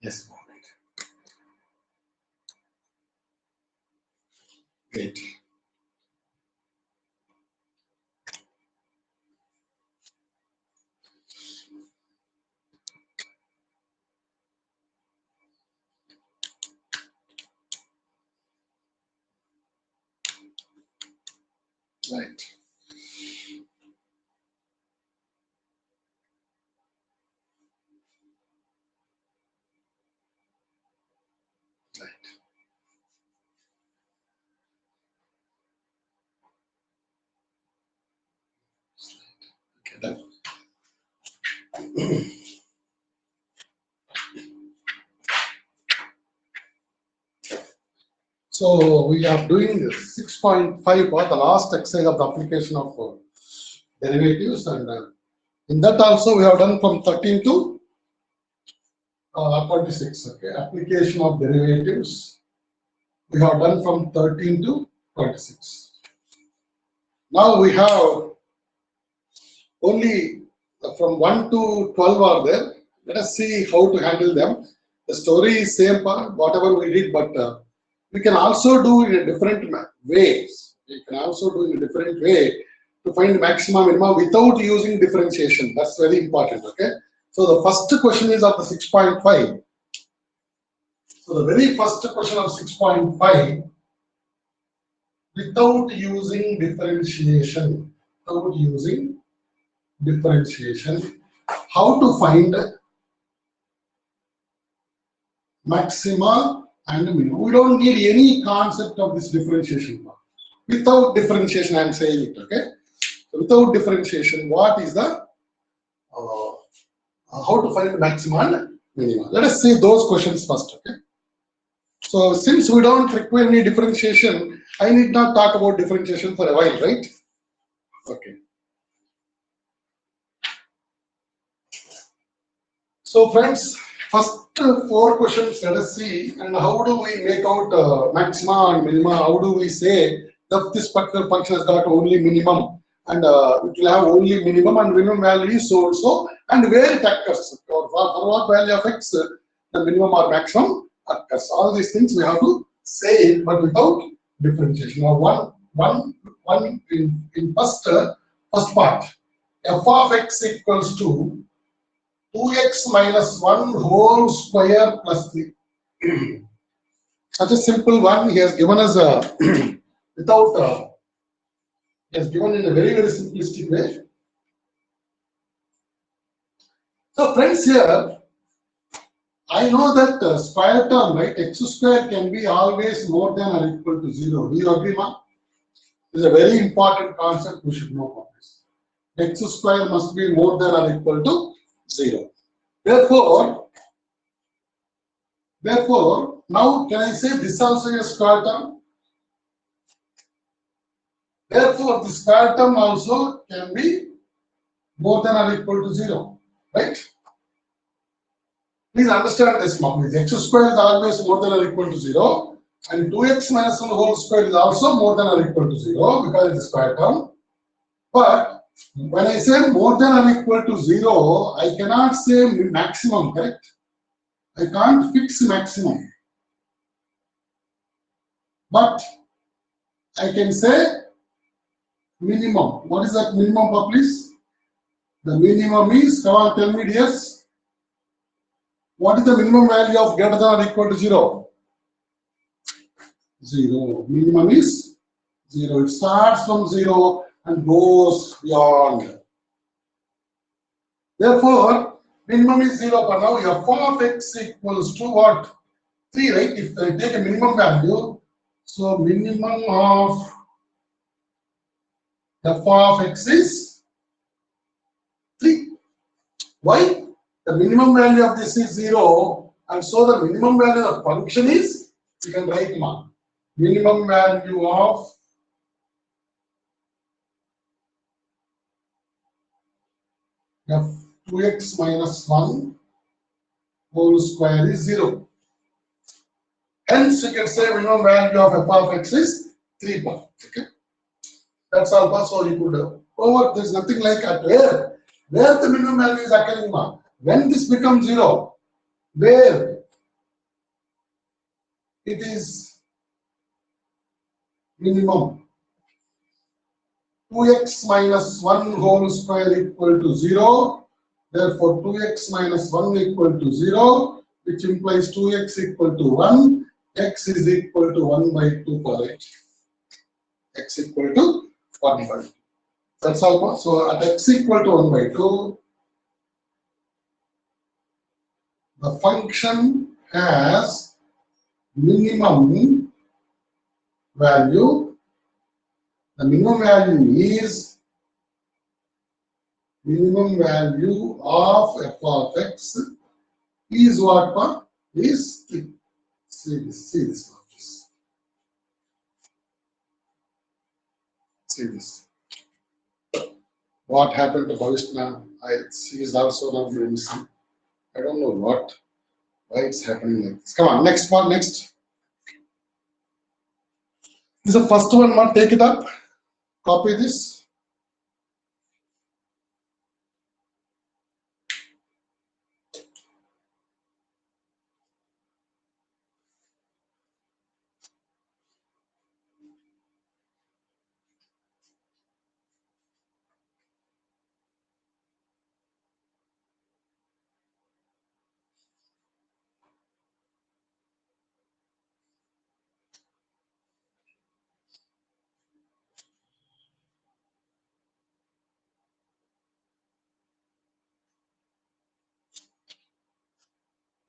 Yes, great. Right. Okay, done. So we are doing 6.5 for the last exercise of the application of derivatives, and in that also we have done from 13 to 26. Okay, application of derivatives we have done from 13 to 26. Now we have only from 1 to 12 are there. Let us see how to handle them. The story is same part, whatever we did, but we can also do in a different ways. We can also do in a different way to find maximum minimum without using differentiation. That's very important. Okay. So the first question is of the 6.5. So the very first question of 6.5, without using differentiation, how to find maxima and minimum. We don't need any concept of this differentiation part. Without differentiation, I am saying it. Okay. So without differentiation, what is the how to find maxima and minima? Let us see those questions first. Okay. So since we don't require any differentiation, I need not talk about differentiation for a while, right? Okay. So friends, first 4 questions let us see, and how do we make out maxima and minima? How do we say that this particular function has got only minimum, and it will have only minimum and minimum value is so, and where it occurs, or for what value of x the minimum or maximum occurs. All these things we have to say it, but without differentiation. Now one in first part, f of x equals to 2x minus 1 whole square plus 3. Such a simple one. He has given us a without he has given in a very simplistic way. So friends, here I know that square term, right, x square can be always more than or equal to 0. Do you agree, ma? This is a very important concept we should know about this. X square must be more than or equal to 0. Therefore, now can I say this also is a square term? Therefore, the square term also can be more than or equal to 0, right? Please understand this, please. X square is always more than or equal to 0, and 2x minus 1 whole square is also more than or equal to 0 because it is square term. But when I say more than or equal to 0, I cannot say maximum, correct? I can't fix maximum. But I can say minimum. What is that minimum, please? The minimum is, come on, tell me, yes. What is the minimum value of greater than or equal to 0? 0. Minimum is 0. It starts from 0 and goes beyond. Therefore, minimum is 0. But now f of x equals to what? 3, right? If I take a minimum value, so minimum of f of x is 3. Why? The minimum value of this is 0, and so the minimum value of the function is, you can write minimum value of f2x minus 1 whole square is 0. Hence, you can say minimum value of f of x is 3 bar. Okay, that's all. So you could there's nothing like at where the minimum value is occurring. When this becomes 0, where it is minimum. 2x minus 1 whole square equal to 0. Therefore, 2x minus 1 equal to 0, which implies 2x equal to 1. X is equal to 1 by 2 for it. X equal to 1 by 2. That's all. So at x equal to 1 by 2, the function has minimum value. The minimum value is minimum value of f of x is what? Is 3. See this. See this. See this. What happened to Bhavishna? She is also not missing. I don't know why it's happening like this. Come on, next one, next. This is the first one, man. Take it up. Copy this.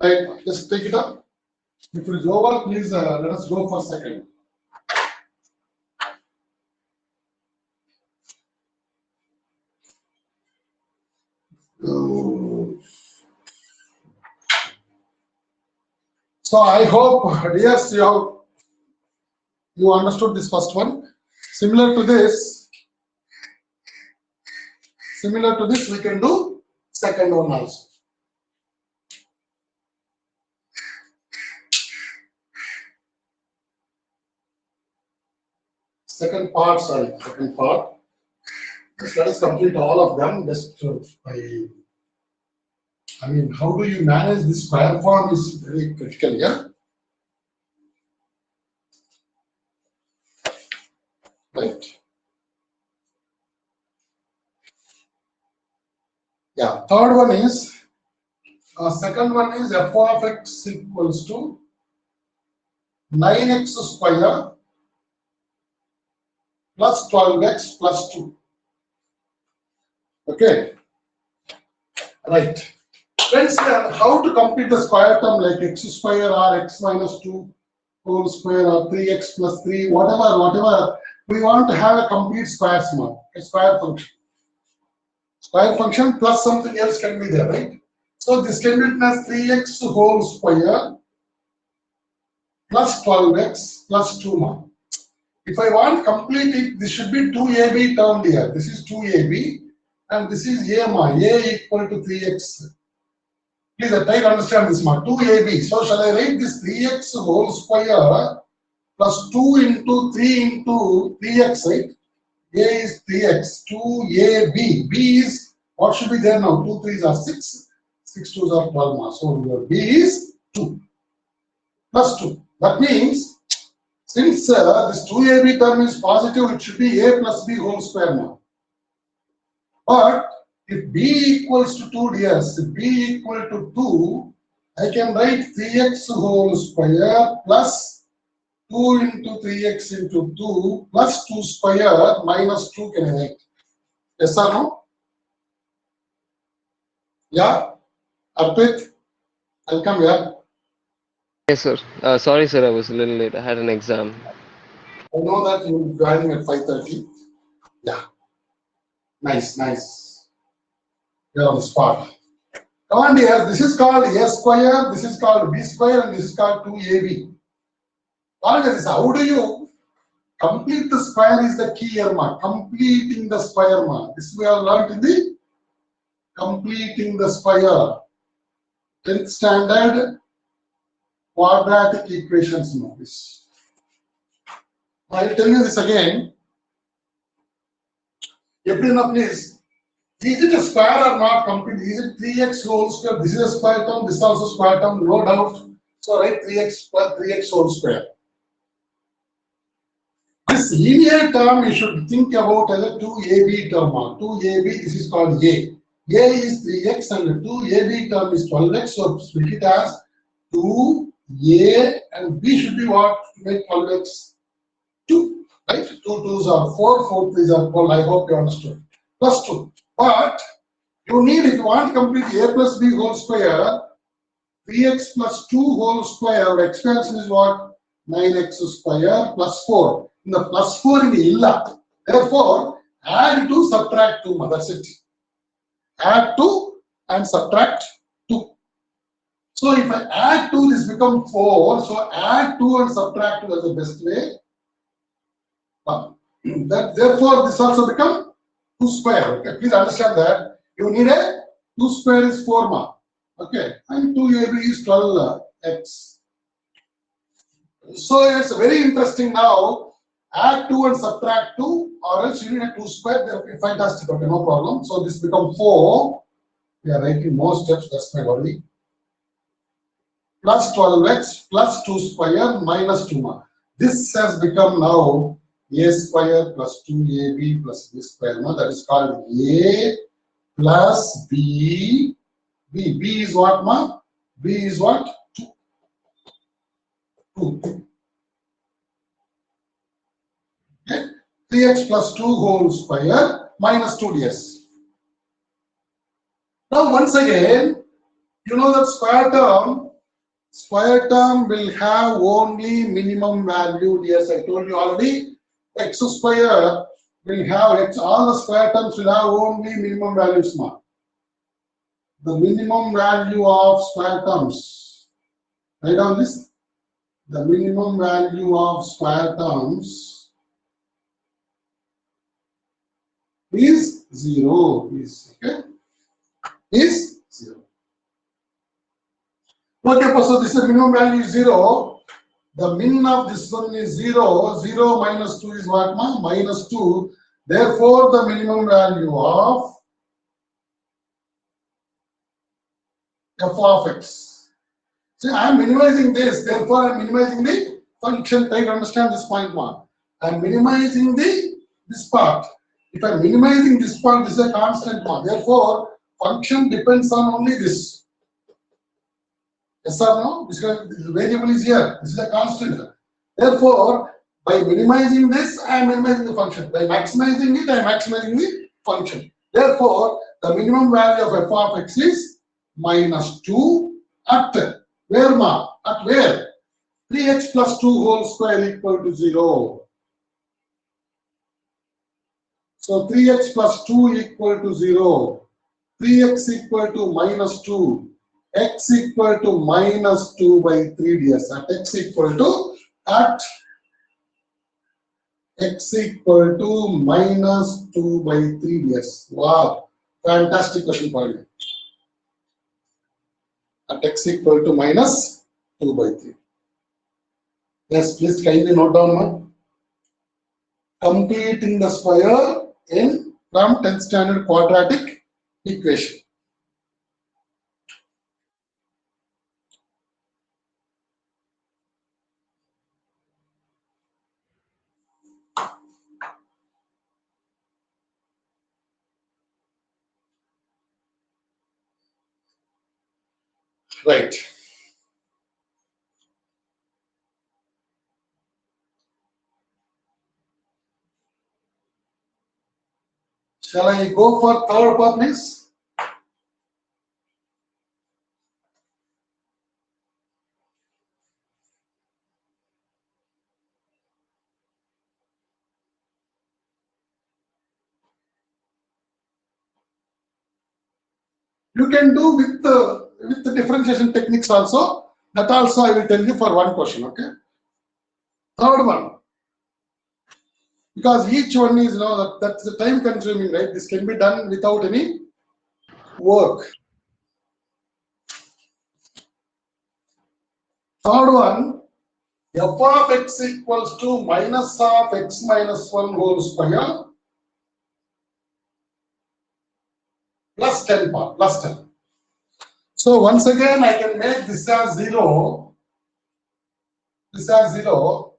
Right, just take it up. If it is over, please let us go for a second. So I hope, yes, you understood this first one. Similar to this, we can do second one also. Second part. Just let us complete all of them. Just I mean, how do you manage this square form is very critical here. Right. Yeah. Third one is, second one is f of x equals to 9x square plus 12x plus 2. Okay. Right. Friends, how to complete the square term like x square or x minus 2 whole square or 3x plus 3, whatever. We want to have a complete square a square function. Square function plus something else can be there, right? So this can be written as 3x whole square plus 12x plus 2 more. If I want complete it, this should be 2ab termed here. This is 2ab and this is a equal to 3x. Please try to understand this one. 2ab. So shall I write this 3x whole square plus 2 into 3 into 3x, right? A is 3x, 2ab. B is, what should be there now? 2 3s are 6, 6 2s are 12 now. So your B is 2 plus 2. That means, since this 2ab term is positive, it should be a plus b whole square now. But if b equals to 2, dears, if b equal to 2, I can write 3x whole square plus 2 into 3x into 2 plus 2 square minus 2 can I write? Yes or no? Yeah? Arpit, welcome here. Yes, sir. Sorry, sir, I was a little late. I had an exam. I know that you will be joining at 5:30. Yeah. Nice. You're on the spot. Come on, dear. This is called a square, this is called b square, and this is called 2ab. How do you complete the square is the key here, ma. Completing the square, ma. This we have learned in the completing the square. 10th standard quadratic equations, ma. I'll tell you this again. Everyone, please. Is it a square or not complete? Is it 3x whole square? This is a square term, this is also square term, no doubt. So write 3x plus 3x whole square. This linear term you should think about as a 2ab term. 2ab, this is called a. A is 3x and 2ab term is 12x. So split it as 2a and b should be what to make 12x? 2. Right? 2 2s are 4, 4 3s are 12. I hope you understood. Plus 2. But you need, if you want to complete a plus b whole square, 3x plus 2 whole square, expansion is what? 9x square plus 4. In the plus 4 in the illa. Therefore, add 2, subtract 2. That's it. Add 2 and subtract 2. So if I add 2, this becomes 4. So add 2 and subtract 2 is the best way. Therefore, this also becomes 2 square. Okay, please understand that. You need a 2 square is 4 mark. Okay, and 2ab is 12x. So it's very interesting now. Add 2 and subtract 2, or else you need a 2 square. Fantastic. Okay, no problem. So this becomes 4. We are writing more steps. That's my worry. Plus 12x plus 2 square minus 2 mark. This has become now a square plus 2ab plus b square. Now that is called a plus b. B is what, ma? B is what? 2. Okay. 3x plus 2 whole square minus 2ds. Now once again, you know that square term will have only minimum value ds. I told you already, x square will have x, all the square terms will have only minimum values. Ma. The minimum value of square terms. Write down this. The minimum value of square terms is 0. Okay? Is 0. Okay, so this is minimum value is 0. The min of this one is 0. 0 minus 2 is what, ma? Minus 2. Therefore, the minimum value of f of x. See, I am minimizing this. Therefore, I am minimizing the function. Try to understand this point, ma. I am minimizing this part. If I am minimizing this part, this is a constant, ma. Therefore, function depends on only this. Yes or no? This variable is here. This is a constant. Therefore, by minimizing this, I am minimizing the function. By maximizing it, I am maximizing the function. Therefore, the minimum value of f of x is minus 2 at where, ma? At where? 3x plus 2 whole square equal to 0. So 3x plus 2 equal to 0. 3x equal to minus 2. X equal to minus 2 by 3 ds. At x equal to minus 2 by 3 ds. Wow, fantastic question for you. At x equal to minus 2 by 3. Yes, please kindly note down, ma. Completing the square in from 10th standard quadratic equation. Right. Shall I go for third part, please? You can do with the differentiation techniques also. That also I will tell you for one question. Okay. Third one. Because each one is, that's the time consuming, right? This can be done without any work. Third one, f of x equals to minus of x minus 1 whole square plus 10 part, plus 10. So once again, I can make this as 0. this as 0.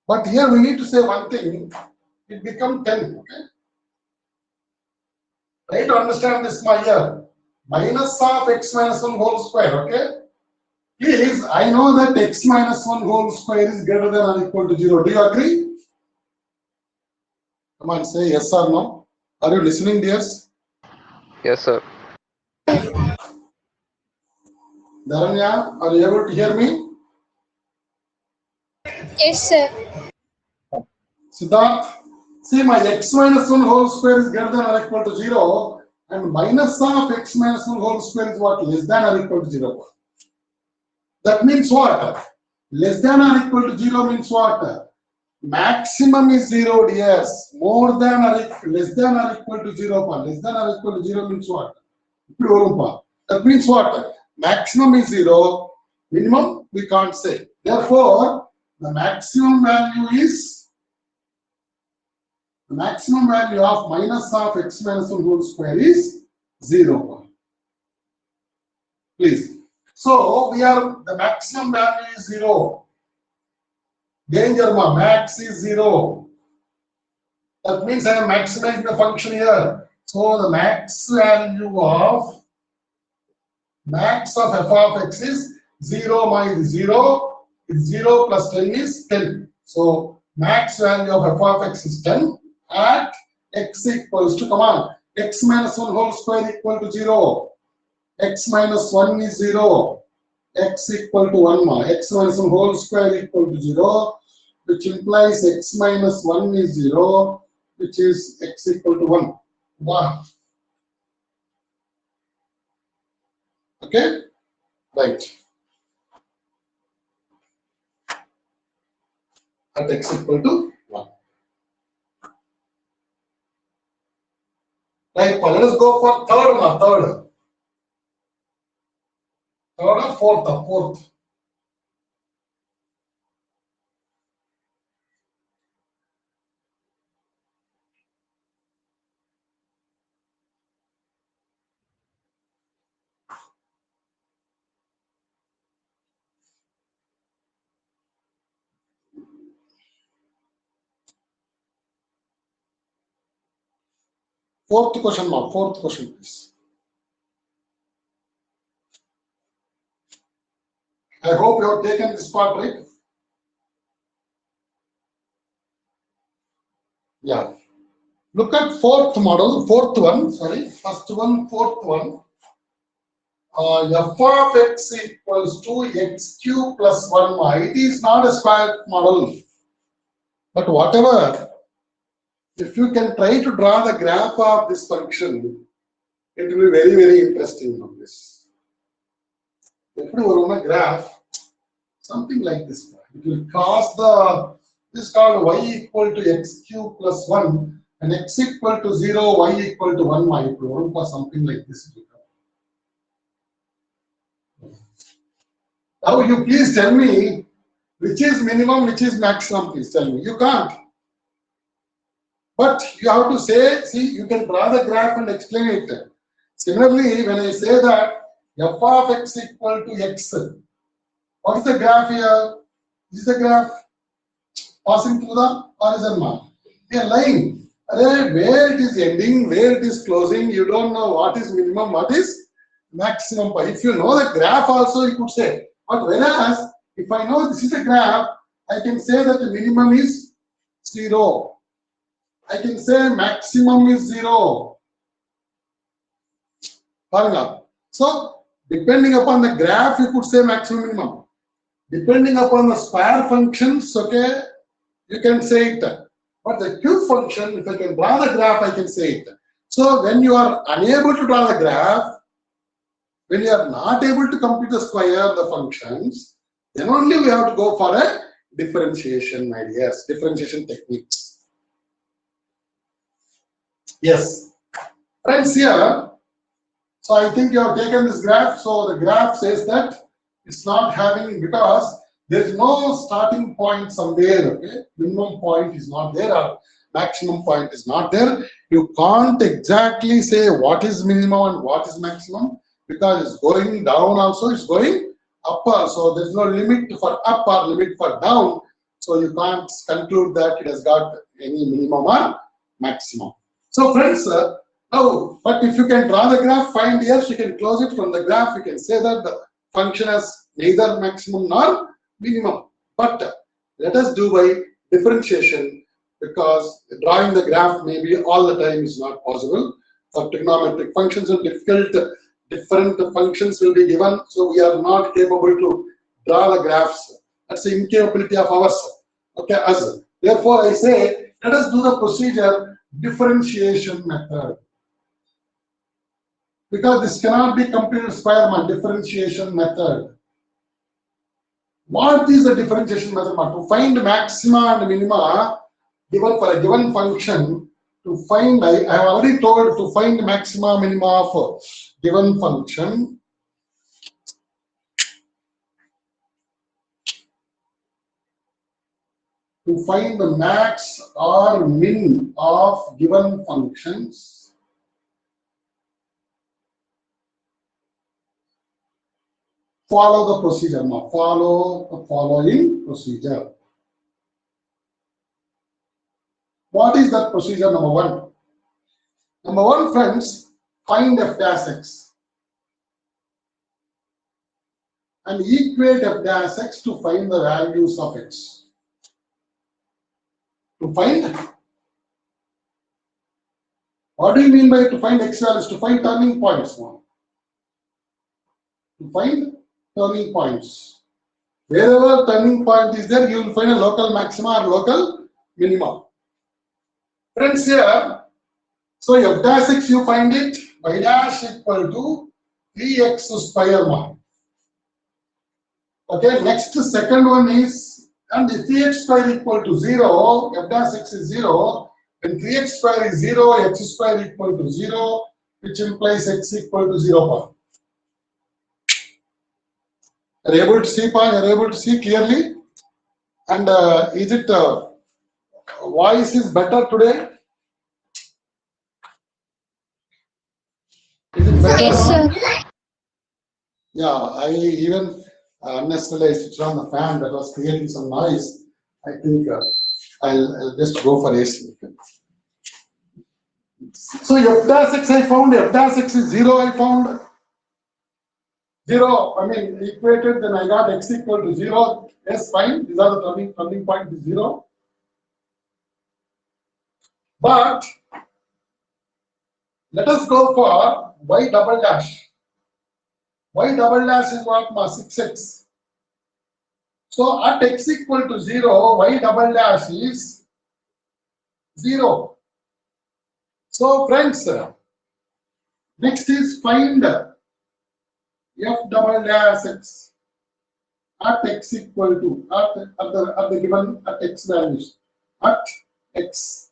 But here we need to say one thing, it become 10. Okay? Try to understand this my here. Minus of x minus 1 whole square. Okay? Please, I know that x minus 1 whole square is greater than or equal to 0. Do you agree? Come on, say yes or no. Are you listening, dears? Yes, sir. Dharanya, are you able to hear me? Yes, sir. Siddharth, see my x minus 1 whole square is greater than or equal to 0 and minus of x minus 1 whole square is what? Less than or equal to 0. That means what? Less than or equal to 0 means what? Maximum is 0, yes. More than or less than or equal to 0. Less than or equal to 0 means what? That means what? Maximum is 0. Minimum we can't say. Therefore, the maximum value is the maximum value of minus of x minus 1 whole square is 0. Please. So we are the maximum value is 0. Danger ma, max is 0. That means I am maximizing the function here. So the max value of f of x is 0 minus 0. It's 0 plus 10 is 10. So max value of f of x is 10 at x equals to, come on, x minus 1 whole square equal to 0. X minus 1 is 0. X equal to 1. X minus 1 whole square equal to 0, which implies x minus 1 is 0, which is x equal to 1. 1. Okay? Right. At x equal to 1. Right, let us go for third one. Third or fourth? Fourth. Fourth question, mark. Fourth question, please. I hope you have taken this part, right? Yeah. Look at fourth model, fourth one, sorry, first one, fourth one. F of x equals to x cube plus 1. It is not a square model. But whatever, if you can try to draw the graph of this function, it will be very, very interesting on this. If you run a graph, something like this, it will cross the, this is called y equal to x cube plus 1 and x equal to 0, y equal to 1. It will run for something like this. Now you please tell me which is minimum, which is maximum, please tell me. You can't. But you have to say, see, you can draw the graph and explain it. Similarly, when I say that f of x equal to x, what is the graph here? Is the graph passing through the horizon mark? A line. Where it is ending, where it is closing, you don't know what is minimum, what is maximum. If you know the graph also, you could say. But whereas, if I know this is a graph, I can say that the minimum is 0. I can say maximum is 0. So, depending upon the graph, you could say maximum, minimum. Depending upon the square functions, okay, you can say it. But the cube function, if I can draw the graph, I can say it. So, when you are unable to draw the graph, when you are not able to complete the square, the functions, then only we have to go for a differentiation, my dears, differentiation techniques. Yes. Friends, here, so I think you have taken this graph. So the graph says that it's not having, because there is no starting point somewhere, okay? Minimum point is not there, or maximum point is not there. You can't exactly say what is minimum and what is maximum, because it's going down also, it's going upper, so there's no limit for up or limit for down. So you can't conclude that it has got any minimum or maximum. So friends, now, but if you can draw the graph, find here, you can close it from the graph. You can say that the function has neither maximum nor minimum. But let us do by differentiation, because drawing the graph maybe all the time is not possible. For trigonometric functions are difficult, different functions will be given, so we are not capable to draw the graphs. That's the incapability of ours. Okay, as therefore I say, let us do the procedure differentiation method. Because this cannot be completed Spearman differentiation method. What is the differentiation method? To find maxima and minima given for a given function, to find, I have already told, to find maxima minima of a given function, to find the max or min of given functions, follow the procedure now. Follow the following procedure. What is that procedure? Number one. Number one, friends, find f dash x and equate f dash x to find the values of x. To find, what do you mean by to find x values? To find turning points now. To find turning points. Wherever turning point is there, you will find a local maxima or local minima. Friends, here, so f dash x you find it, y dash equal to 3x square mark. Okay, next second one is, and if 3x square equal to 0, f dash x is 0, when 3x square is 0, x square equal to 0, which implies x equal to 0. Are you able to see, Paul? Are you able to see clearly? And is it voice is better today? Is it better? Yes, sir. Yeah, I even unnecessarily switched on the fan that was creating some noise. I think I'll just go for AC. So f dash x I found, f dash x is 0 I found. 0, I mean equated, then I got x equal to 0. Yes, fine. These are the turning point is 0. But let us go for y double dash. Y double dash is what? 6x. So at x equal to 0, y double dash is 0. So friends, next is find f double dash x at x equal to at the given at x values at x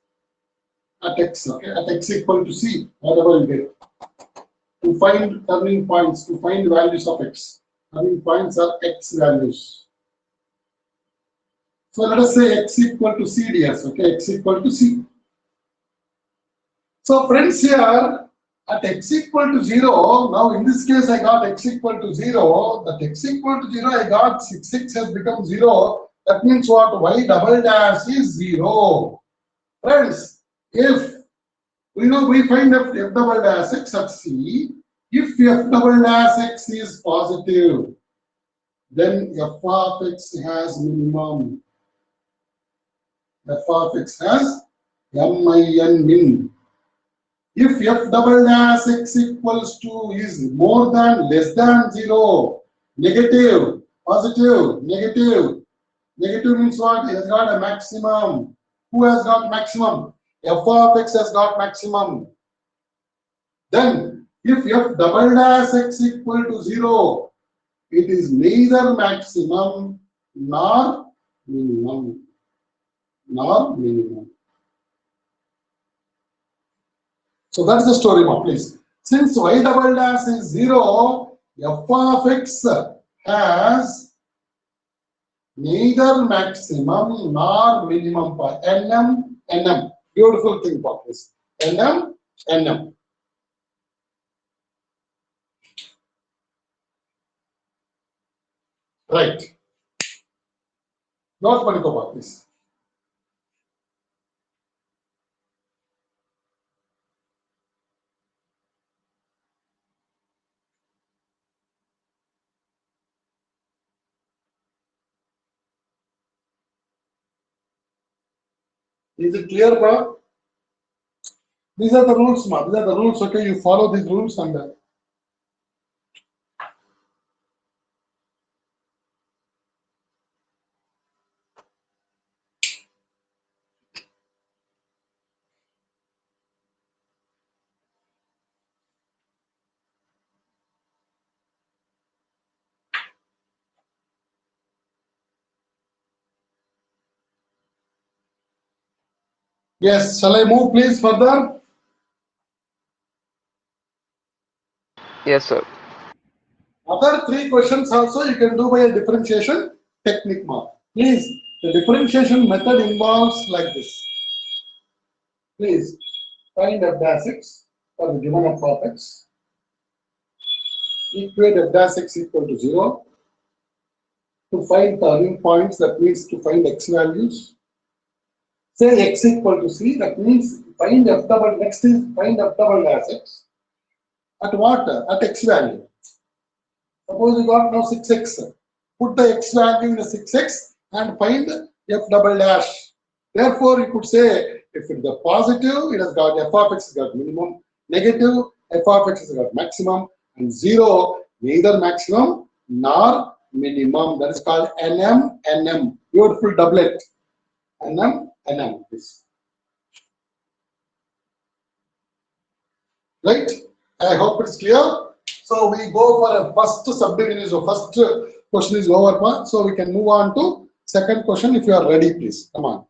okay, at x equal to c, whatever you get, to find turning points, to find values of x. Turning points are x values. So let us say x equal to c ds. Okay, x equal to c. So friends, here at x equal to 0, now in this case I got x equal to 0, that x equal to 0 I got 6 has become 0, that means what? Y double dash is 0. Friends, if we know we find f double dash x at c, if f double dash x is positive, then f of x has minimum. F of x has min. If f double dash x equals to is more than less than 0, negative, positive, negative. Negative means what? It has got a maximum. Who has got maximum? F of x has got maximum. Then, if f double dash x equal to 0, it is neither maximum nor minimum. So that's the story now, please. Since y double dash is 0, f of x has neither maximum nor minimum for nm. Beautiful thing about this. nm. Right. Note Panikova, please. Is it clear, bro? These are the rules, ma. These are the rules. Okay, you follow these rules and. Yes, shall I move please further? Yes, sir. Other three questions also you can do by a differentiation technique, ma. Please, the differentiation method involves like this. Please find f dash x for the given f of x. Equate f dash x equal to 0. To find turning points, that means to find x values. Say x equal to c, that means find f double, next is find f double dash x. At what? At x value. Suppose you got now 6x. Put the x value in the 6x and find f double dash. Therefore, you could say if it is a positive, it has got f of x has got minimum, negative, f of x has got maximum, and 0, neither maximum nor minimum. That is called NM, NM. Beautiful doublet. NM, NM. This. Right? I hope it's clear. So we go for a first subdivision. So first question is over. So we can move on to second question if you are ready, please. Come on.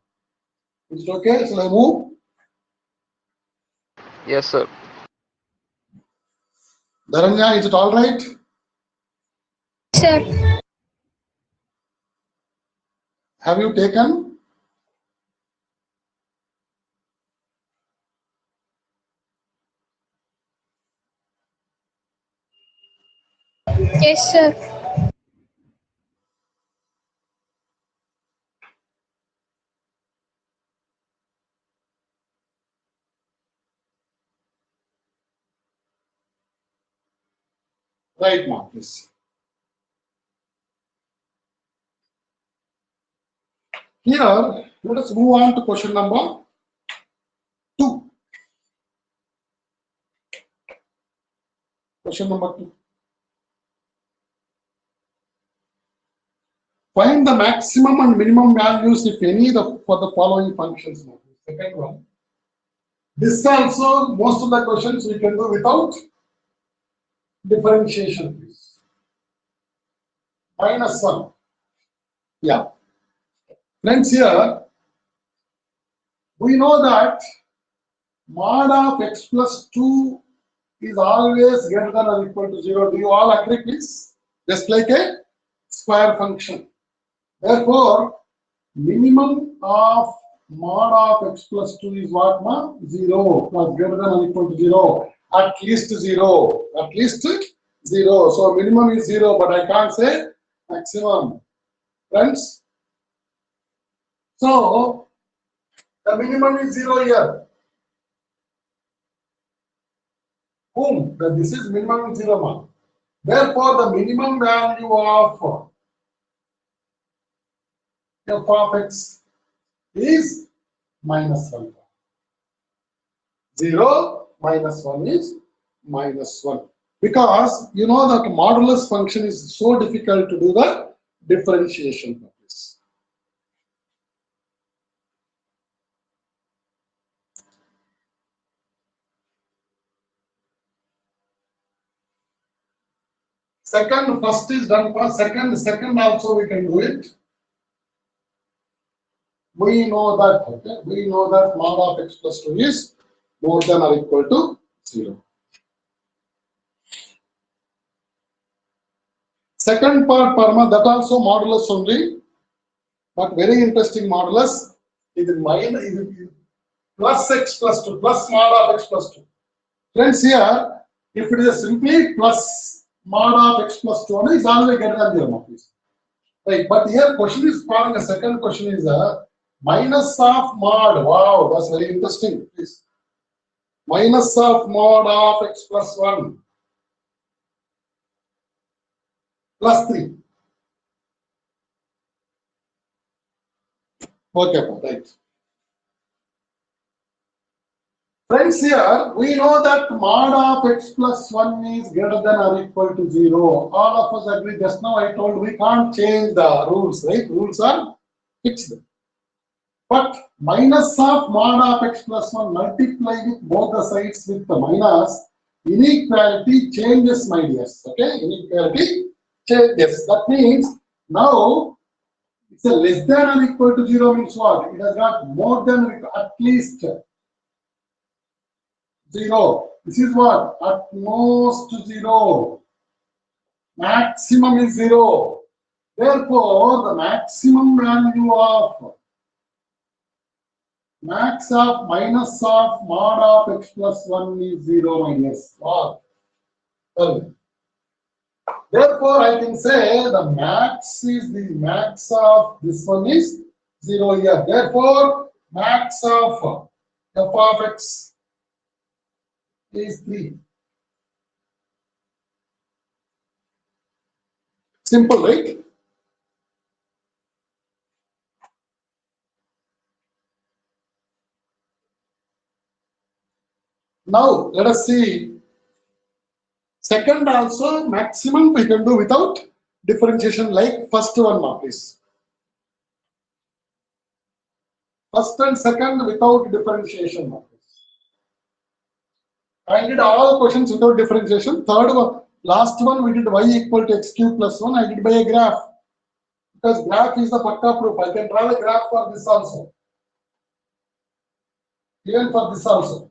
Is it okay? Shall I move? Yes, sir. Dharanya, is it all right? Sir. Have you taken? Yes, sir. Right, now, please. Here, let us move on to question number 2. Question number 2. Find the maximum and minimum values, if any, for the following functions. Second one. This also, most of the questions we can do without differentiation, please. -1. Yeah. Friends, here, we know that mod of x plus 2 is always greater than or equal to 0. Do you all agree, please? Just like a square function. Therefore, minimum of mod of x plus 2 is what, ma? 0. Plus greater than or equal to 0. At least 0. At least 0. So minimum is 0, but I can't say maximum. Friends? So, the minimum is 0 here. Boom. This is minimum 0, ma. Therefore, the minimum value of f of x is -1. 0 minus 1 is -1. Because you know that modulus function is so difficult to do the differentiation of this. Second, first is done for second also we can do it. We know that, okay, we know that mod of x plus 2 is more than or equal to 0. Second part, Parma, that also modulus only, but very interesting modulus is plus x plus 2, plus mod of x plus 2. Friends, here, if it is simply plus mod of x plus 2, it's always greater than 0, please. Right, but here question is following. A second question is minus of mod. Wow, that's very interesting. Please. Minus of mod of x plus 1 plus 3. Okay, right. Friends, here we know that mod of x plus 1 is greater than or equal to 0. All of us agree. Just now I told we can't change the rules, right? Rules are fixed. But minus of mod of x plus 1 multiply with both the sides with the minus, inequality changes, my dears. Okay, inequality changes. That means now it's a less than or equal to 0 means what? It has got more than or at least 0. This is what? At most 0. Maximum is 0. Therefore, the maximum value of max of minus of mod of x plus 1 is 0 minus. Wow. Well, therefore, I can say the max is the max of this one is 0 here. Therefore, max of f of x is 3. Simple, right? Now, let us see. Second also, maximum we can do without differentiation like first one now, please. First and second without differentiation now, please. I did all questions without differentiation. Third one, last one we did y equal to x cube plus 1. I did by a graph. Because graph is the pakka proof. I can draw a graph for this also. Even for this also.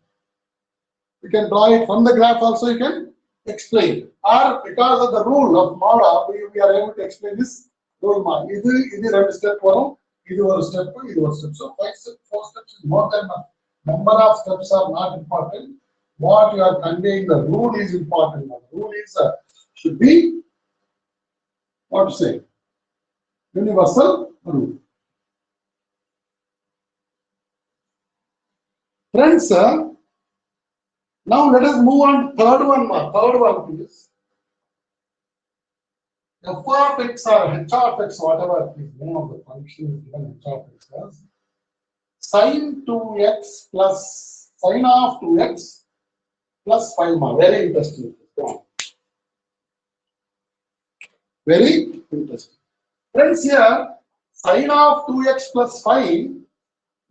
You can draw it from the graph also, you can explain. Or because of the rule of MODA, we are able to explain this rule. This is step 1, this is step 2, this is step. So 5 steps, 4 steps is more than enough. Number of steps are not important. What you are conveying, the rule is important. The rule is should be what to say? Universal rule. Friends, now let us move on. Third one, please. F of x or h of x, whatever is name of the function is given h of x as sine 2x plus sine of 2x plus 5 more. Very interesting. Very interesting. Friends, here sine of 2x plus 5,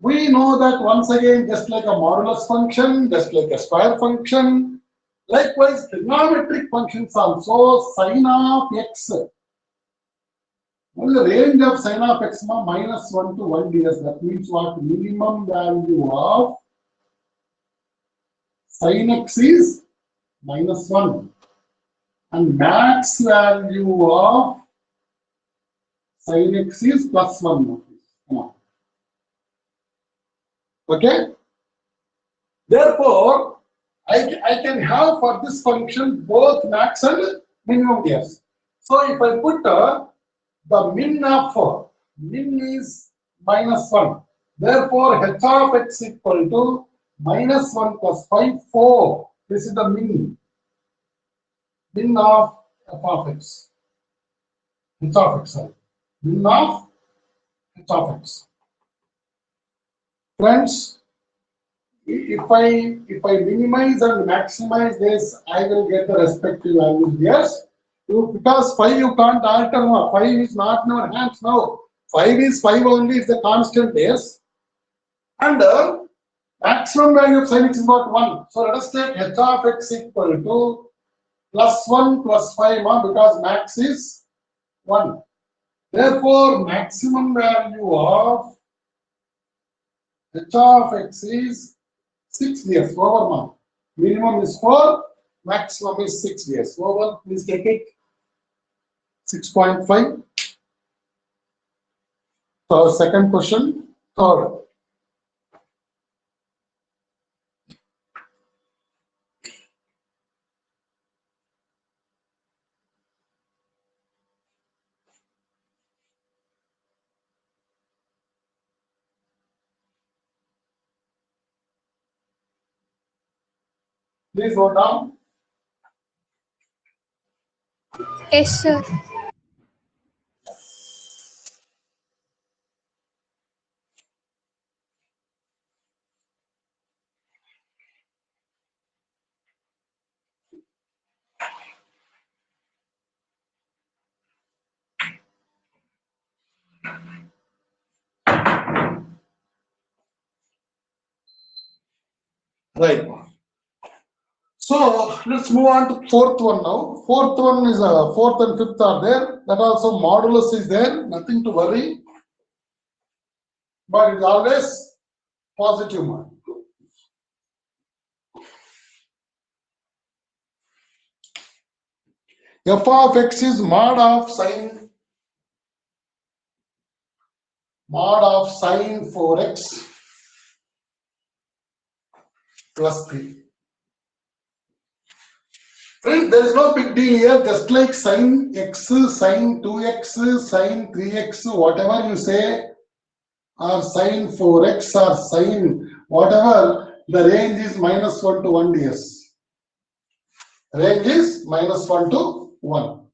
we know that once again, just like a modulus function, just like a square function, likewise trigonometric functions also, sine of x. What is the range of sine of x minus 1 to 1 ds? That means what? Minimum value of sine x is minus 1 and max value of sine x is plus 1. Come on. Okay? Therefore, I can have for this function both max and minimum ds. So if I put the min of min is minus 1. Therefore, h of x equal to minus 1 plus 5, 4. This is the min. Min of f of x. H of x, sorry. Min of h of x. Friends, if I minimize and maximize this, I will get the respective values. Yes, because 5 you can't alter. 5 is not in our hands now. 5 is 5 only. It's the constant. Yes, and maximum value of sin x is not 1. So let us take h of x equal to plus 1 plus 5 because max is 1. Therefore, maximum value of h of x is 6 years over. Minimum is 4, maximum is 6 years over. Please take it 6.5. So, second question, third. Please note down. Yes, sir. Right. So let's move on to fourth one now. Fourth one is fourth and fifth are there. That also modulus is there. Nothing to worry. But it's always positive mark. F of x is mod of sine 4x plus 3. Friends, there is no big deal here, just like sine x, sine 2x, sine 3x, whatever you say, or sine 4x or sine whatever, the range is -1 to 1 ds. Range is -1 to 1.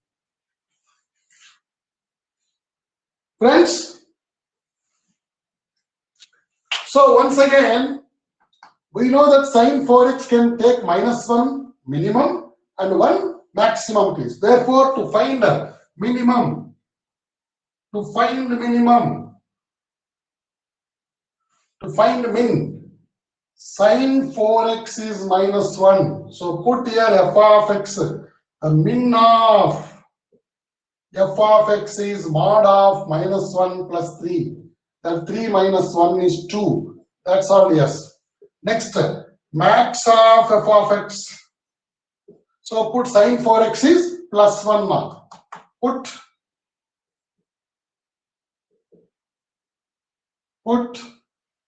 Friends, so once again, we know that sine 4x can take -1 minimum and 1 maximum case. Therefore, to find minimum, to find min, sine 4x is -1. So put here f of x, a min of f of x is mod of -1 plus 3. That 3 minus 1 is 2. That's all, yes. Next, max of f of x. So put sine 4x is +1 now. Put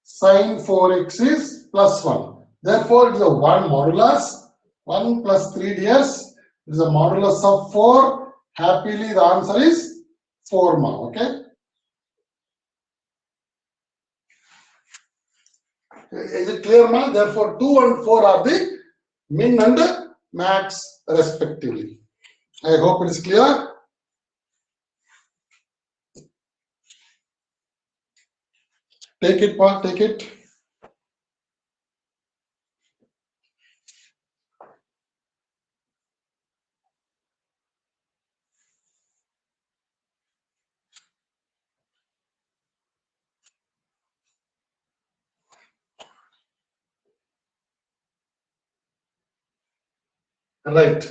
sine 4x is +1. Therefore, it is a 1 modulus. 1 plus 3 ds is a modulus of 4. Happily, the answer is 4 now. Okay. Is it clear now? Therefore, 2 and 4 are the min and max respectively. I hope it is clear. Take it, Paul, take it. Right.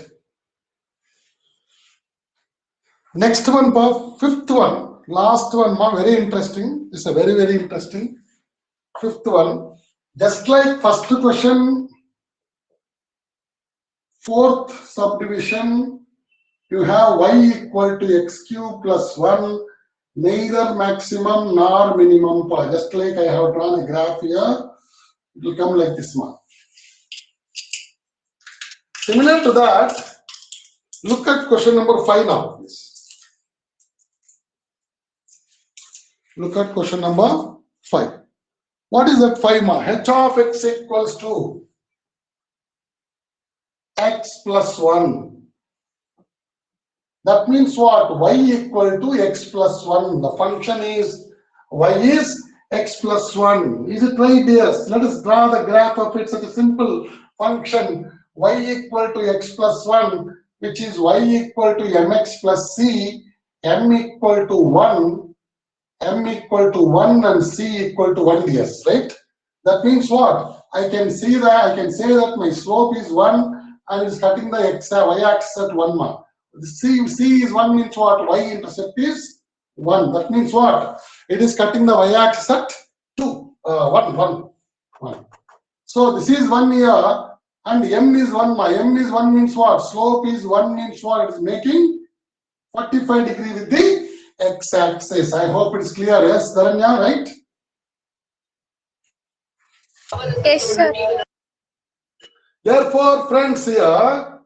Next one, Paul, fifth one. Last one, Ma, very interesting. It's a very, very interesting. Fifth one. Just like first question, fourth subdivision, you have y equal to x cube plus 1, neither maximum nor minimum. Just like I have drawn a graph here, it will come like this one. Similar to that, look at question number 5 now, please. Look at question number 5. What is that 5, ma? H of x equals to x plus 1. That means what? Y equal to x plus 1. The function is y is x plus 1. Is it right? Yes. Let us draw the graph of it. Such a simple function. Y equal to x plus 1, which is y equal to mx plus c, m equal to 1, and c equal to 1 ds, right? That means what? I can say that my slope is 1 and is cutting the y-axis at 1 mark. C is 1 means what? Y-intercept is 1. That means what? It is cutting the y-axis at 1. So this is 1 here, and m is 1. M is 1 means what? Slope is 1 means what? It is making 45 degree with the x-axis. I hope it is clear. Yes, Dharanya, right? Yes, sir. Therefore, friends, here,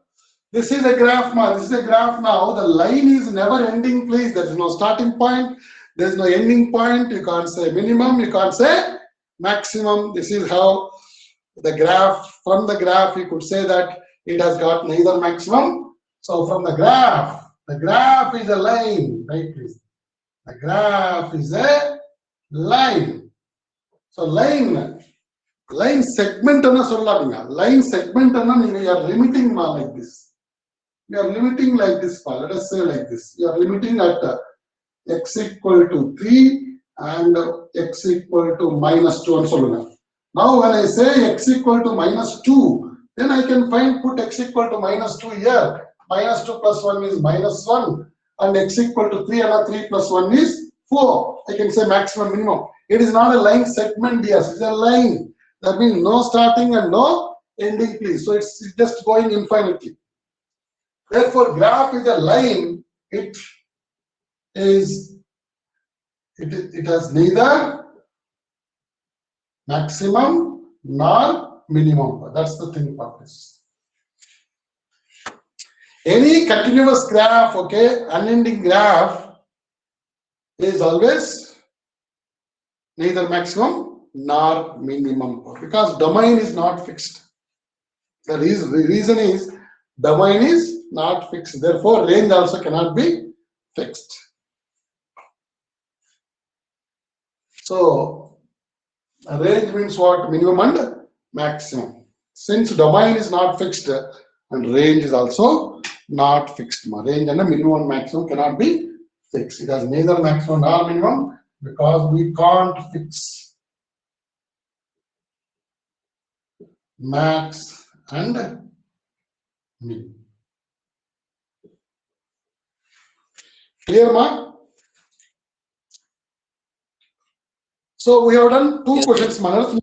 this is a graph now. This is a graph now. The line is never ending place. There is no starting point. There is no ending point. You can't say minimum. You can't say maximum. This is how the graph, from the graph, you could say that it has got neither maximum. So from the graph is a line, right? Please. The graph is a line. So line segment anna sollaadinga. Line segment anna you are limiting like this. You are limiting like this. Let us say like this. You are limiting at x equal to 3 and x equal to -2 and so on. Now when I say x equal to -2, then I can put x equal to -2 here. -2 plus 1 is -1, and x equal to 3 and 3 plus 1 is 4. I can say maximum minimum. It is not a line segment, yes, it's a line. That means no starting and no ending, please. So it's just going infinitely. Therefore, graph is a line. It has neither maximum nor minimum. That's the thing about this. Any continuous graph, okay, unending graph is always neither maximum nor minimum because domain is not fixed. The reason is domain is not fixed. Therefore, range also cannot be fixed. So, range means what? Minimum and maximum. Since domain is not fixed and range is also not fixed. Range and minimum and maximum cannot be fixed. It has neither maximum nor minimum because we can't fix max and min. Clear, ma? So we have done two questions, Manas.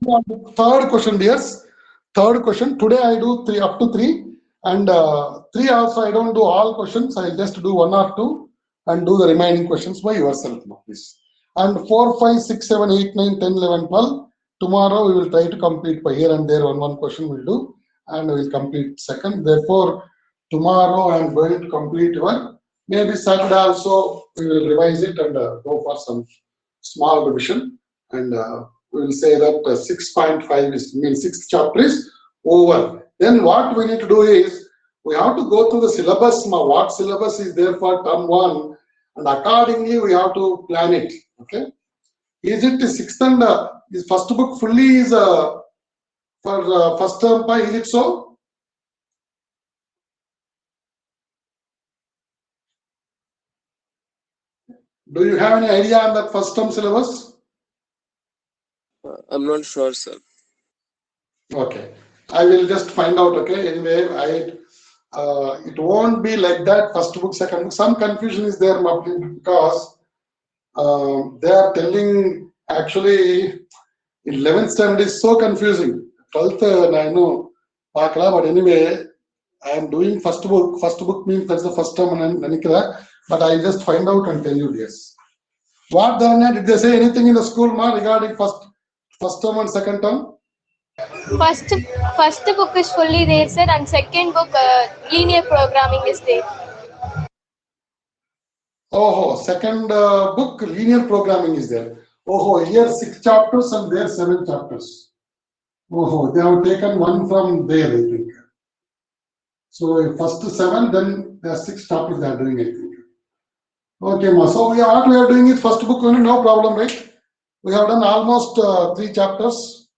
Third question, dears. Third question. Today I do up to 3, and 3 also I don't do all questions. I'll just do 1 or 2 and do the remaining questions by yourself, please. And 4, 5, 6, 7, 8, 9, 10, 11, 12. Tomorrow we will try to complete by here and there one question we'll do, and we'll complete second. Therefore, tomorrow I'm going to complete one. Maybe Saturday also we will revise it and go for some small revision. And we will say that 6.5 is means 6th chapter is over. Then what we need to do is we have to go through the syllabus. What syllabus is there for term 1, and accordingly we have to plan it. Okay. Is it the 6th and is first book fully is for first term? Is it so? Do you have any idea on that first term syllabus? I'm not sure, sir. Okay, I will just find out. Okay, anyway, it won't be like that. First book, second book. Some confusion is there because they are telling actually 11th standard is so confusing. 12th, I know, but anyway, I am doing first book. First book means that's the first term, but I just find out and tell you this. What did they say anything in the school regarding first term and second term? First book is fully there, sir, and second book linear programming is there. Oh, second book linear programming is there. Oh, here 6 chapters and there 7 chapters. Oh, they have taken one from there, I think. So first 7, then there are 6 chapters they are doing, I think. Okay, so what we are doing is first book only, no problem, right? We have done almost 3 chapters,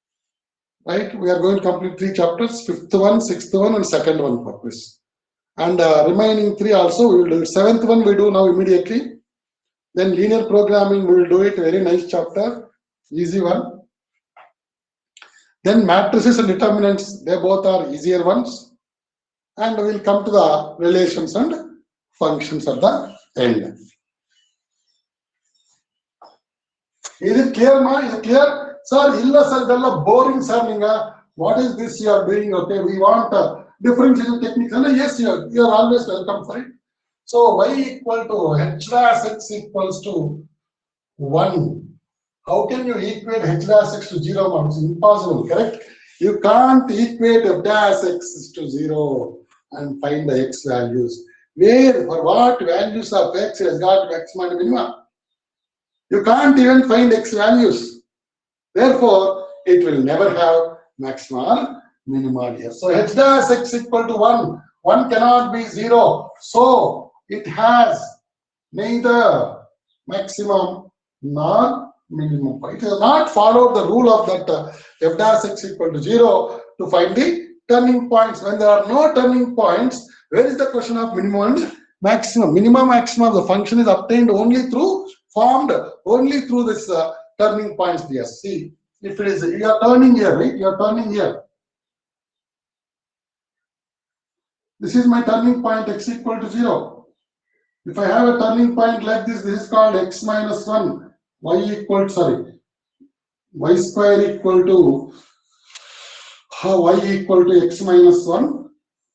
right? We are going to complete 3 chapters, 5th one, 6th one, and 2nd one for this. And remaining 3 also we will do it. 7th one we do now immediately. Then linear programming we will do it. Very nice chapter, easy one. Then matrices and determinants, they both are easier ones. And we will come to the relations and functions at the end. Is it clear, ma? Is it clear? Sir, illa sir, idella boring sir. What is this you are doing? Okay, we want differentiation techniques. Yes, you are always welcome for it. So y equal to h dash x equals to 1. How can you equate h dash x to 0? It's impossible, correct? You can't equate f dash x to 0 and find the x values. Where, for what values of x has got maximum and minimum? You can't even find x values. Therefore, it will never have maxima or minima here. So h dash x equal to 1. 1 cannot be 0. So it has neither maximum nor minimum. It has not followed the rule of that f dash x equal to 0 to find the turning points. When there are no turning points, where is the question of minimum and maximum? Minimum maximum of the function is obtained formed only through this turning points here. See, if it is, you are turning here, right? You are turning here. This is my turning point x equal to 0. If I have a turning point like this is called x minus 1, y square equal to y equal to x minus 1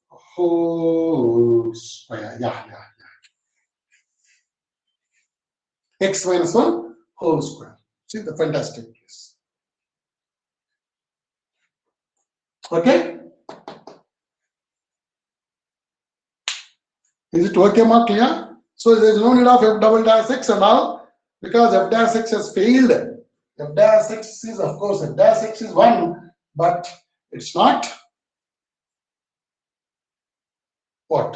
whole square. X minus 1 whole square. See the fantastic case. Okay? Is it okay, Mark? Clear? So there is no need of f double dash x and all because f dash x has failed. F dash x is, of course, f dash x is 1, but it's not what?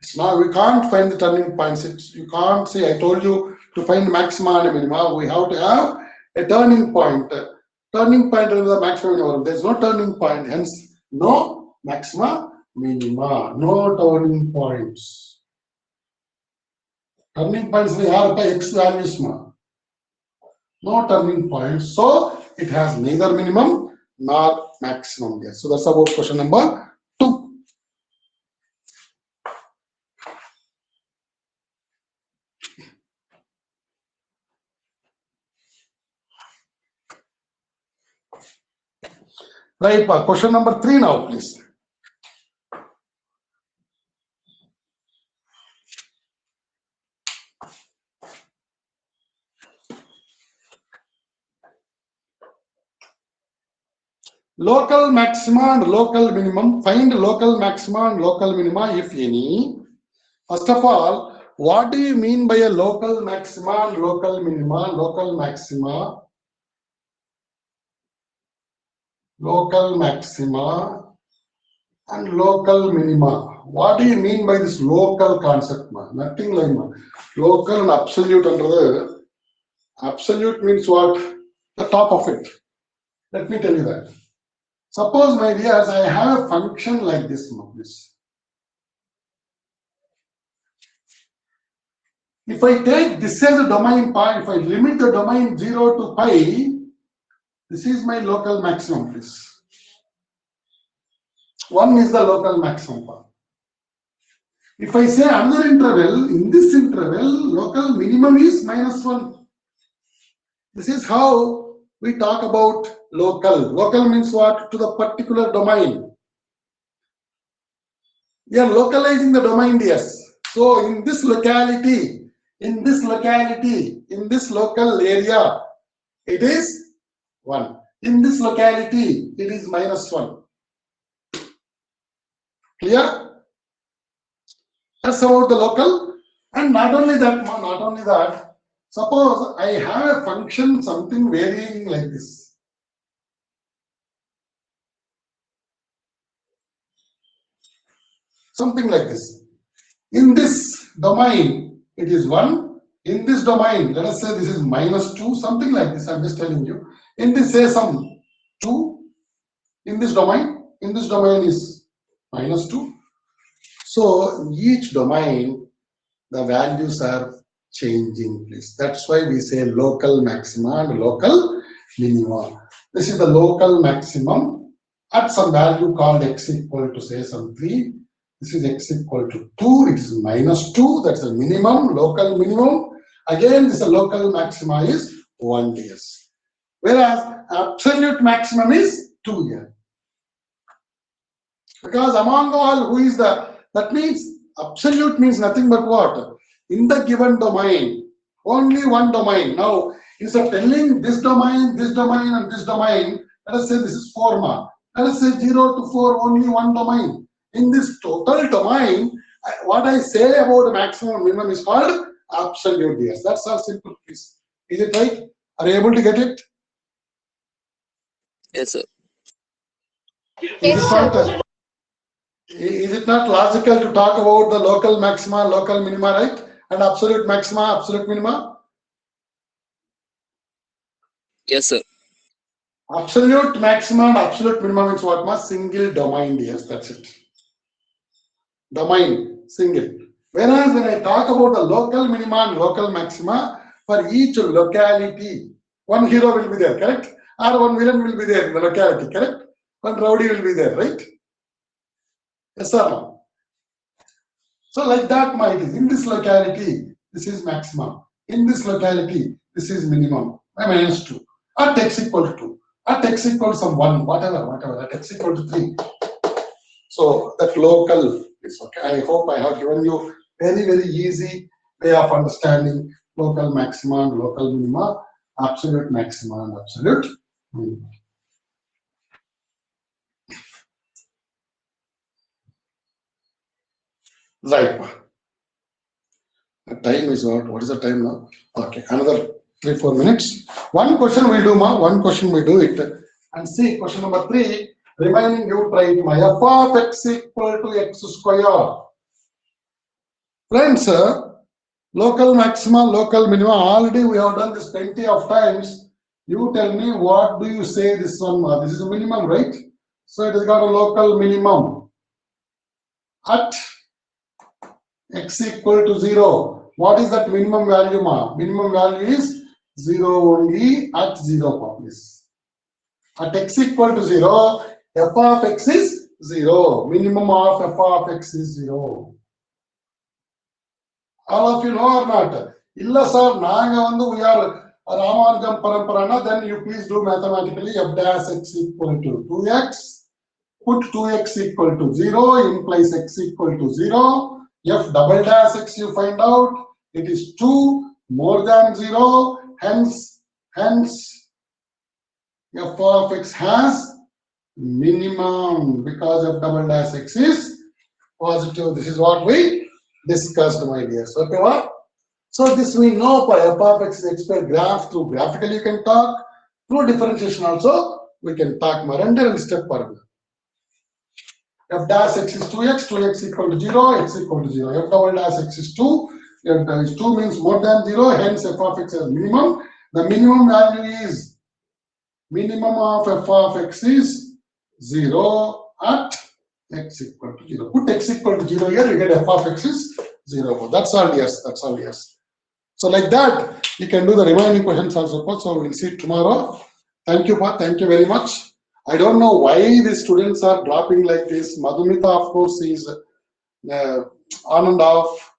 It's not, we can't find the turning points. You can't say, I told you to find maxima and minima. We have to have a turning point. Turning point is the maximum minimum. There's no turning point, hence no maxima minima, no turning points. Turning points we have by x values. No turning points. So it has neither minimum nor maximum there. So that's about question number 2. Right, question number 3 now, please. Local maxima and local minimum. Find local maxima and local minima, if any. First of all, what do you mean by a local maxima and local minima? Local maxima, local maxima, and local minima. What do you mean by this local concept? Nothing like local and absolute. Under absolute means what? The top of it. Let me tell you that. Suppose, my dears, I have a function like this. If I take this as a domain point, if I limit the domain 0 to pi, this is my local maximum, please. 1 is the local maximum point. If I say another interval, in this interval, local minimum is -1. This is how we talk about local. Local means what? To the particular domain. We are localizing the domain, yes. So in this locality, in this local area, it is 1. In this locality, it is -1. Clear? That's about the local. And not only that, suppose I have a function, something varying like this. Something like this. In this domain, it is 1. In this domain, let us say this is -2, something like this. I'm just telling you. In this, say some 2. In this domain is -2. So in each domain, the values are changing, please. That's why we say local maxima and local minima. This is the local maximum at some value called x equal to, say, some 3. This is x equal to 2. It is -2. That's a minimum, local minimum. Again, this local maxima is 1 years. Whereas absolute maximum is 2 years. Because among all, who is that means absolute means nothing but what? In the given domain, only one domain. Now, instead of telling this domain, and this domain, let us say this is 4 mark. Let us say 0 to 4, only one domain. In this total domain, what I say about the maximum and minimum is called absolute, yes. That's our simple piece. Is it right? Are you able to get it? Yes, sir. Yes, sir. Is it not logical to talk about the local maxima, local minima, right? And absolute maxima, absolute minima? Yes, sir. Absolute maxima and absolute minimum means what? Ma? Single domain, yes, that's it. Domain, single. Whereas when I talk about the local minima and local maxima, for each locality, one hero will be there, correct? Or one villain will be there in the locality, correct? One rowdy will be there, right? Yes or no? So like that, my it is. In this locality, this is maximum. In this locality, this is minimum. Minus 2. At x equal to 2. At x equal to some 1, whatever. At x equal to 3. So that local is okay. I hope I have given you very easy way of understanding local maxima and local minima, absolute maxima and absolute minima. Right. The time is what is the time now? Okay, another 3-4 minutes. One question we'll do, ma. One question we do it. And see, question number 3. Remaining you try it, ma. F of x equal to x square. Friends, local maxima, local minima, already we have done this plenty of times. You tell me what do you say this one, ma? This is a minimum, right? So it has got a local minimum at x equal to 0. What is that minimum value, ma? Minimum value is 0 only at 0 copies. At x equal to 0, f of x is 0. Minimum of f of x is 0. All of you know or not? Illa sir, we are Ramanujam Paramparana, then you please do mathematically f dash x equal to 2x. Put 2x equal to 0 implies x equal to 0. F double dash x you find out, it is 2 more than 0. Hence f of x has minimum because f double dash x is positive. This is what we discussed, my dears. Okay, what? So this we know for f of x is expressed graph through graphical you can talk, through differentiation also we can talk more and step further. F dash x is 2x, 2x equal to 0, x equal to 0. F double dash x is 2, f dash 2 means more than 0, hence f of x is minimum. The minimum value is minimum of f of x is 0 at x equal to 0. Put x equal to 0 here, you get f of x is 0. That's all, yes, that's all, yes. So like that, you can do the remaining questions also. So we'll see tomorrow. Thank you, Pa. Thank you very much. I don't know why the students are dropping like this. Madhumita, of course, is on and off.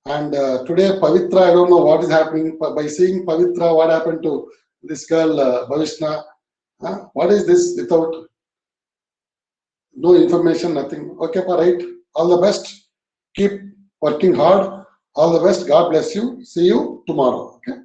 And today, Pavitra, I don't know what is happening. By seeing Pavitra, what happened to this girl, Bhavishna? What is this without no information, nothing? Okay, Pa, right. All the best. Keep working hard. All the best. God bless you. See you tomorrow. Okay.